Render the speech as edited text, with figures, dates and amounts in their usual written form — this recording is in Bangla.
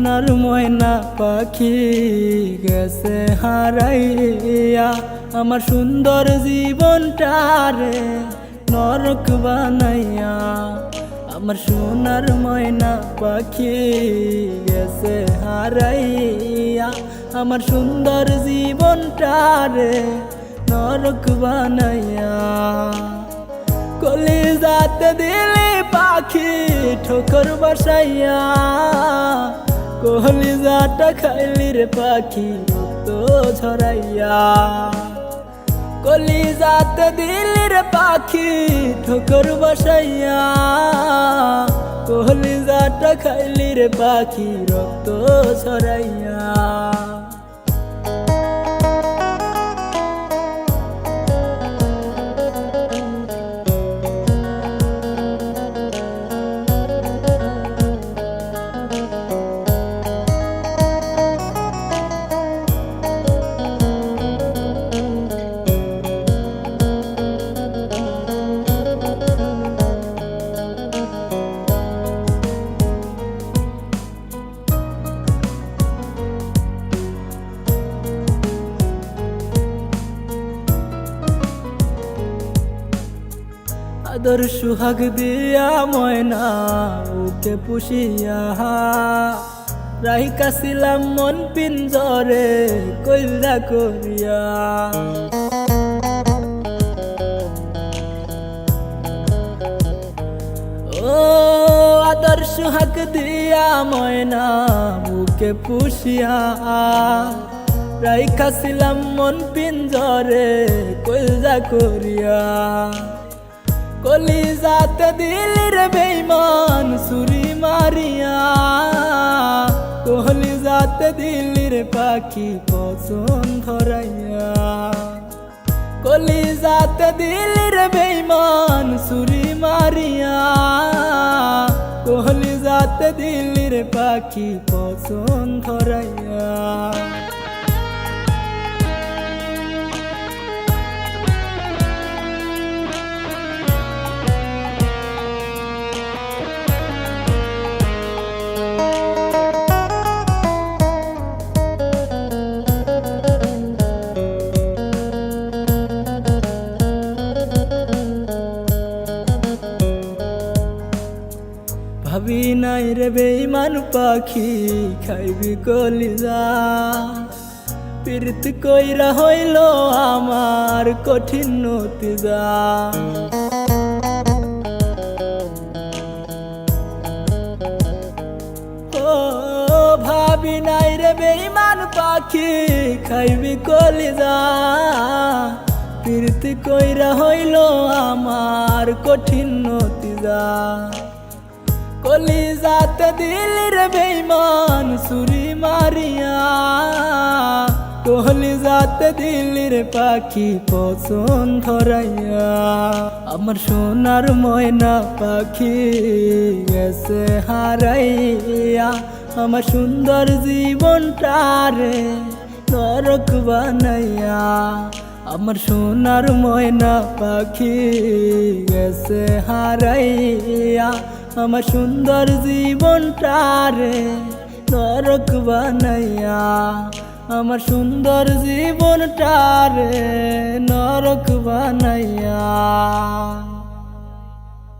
সোনার ময়না পাখি গেছে হারাইয়া আমার সুন্দর জীবনটারে নরক বানাইয়া। আমার সোনার ময়না পাখি গেছে হারাইয়া আমার সুন্দর জীবনটারে নরক বানাইয়া। কলিজাতে দিলে পাখি ঠোকর বসাইয়া, কলিজাটা খাইলি রে পাখি রক্ত ঝরাইয়া। কলিজাতে দিলি রে পাখি ঠোকর বসাইয়া, কলিজাটা খাইলি রে পাখি রক্ত ঝরাইয়া। আদর সুহাগ দিয়া ময়না ওকে পুষিয়া, রাহিকাছিলাম মন পিঞ্জরে কইরা করিয়া। ও আদর সুহাগ দিয়া ময়না ওকে পুষিয়া, রাহিকাছিলাম মন পিঞ্জরে কইরা করিয়া। কলিজাতে দিলি রে বেঈমান ছুরি মারিয়া, কলিজাতে দিলি রে পাখি পছন ধরাইয়া। কলিজাতে দিলি রে বেঈমান ছুরি মারিয়া, কলিজাতে দিলি রে পাখি পছন ধরাইয়া। ভাবি নাই রে বেঈমান পাখি খাইবি কলিজা, পীড়িত কইরা হইল আমার কঠিন নতিজা। ও ভাবি নাই রে বেঈমান পাখি খাইবি কলিজা, পীড়িত কইরা হইল আমার কঠিন নতিজা। কলিজাতে দিলি রে বেঈমান ছুরি মারিয়া, কলিজাতে দিলি রে পাখি পছন ধরাইয়া। আমার সোনার ময়না পাখি গেছে হারাইয়া আমার সুন্দর জীবনটারে নরক বানাইয়া। আমার সোনার ময়না পাখি গেছে হারাইয়া আমার সুন্দর জীবনটারে নরক বানাইয়া। আমার সুন্দর জীবনটারে নরক বানাইয়া।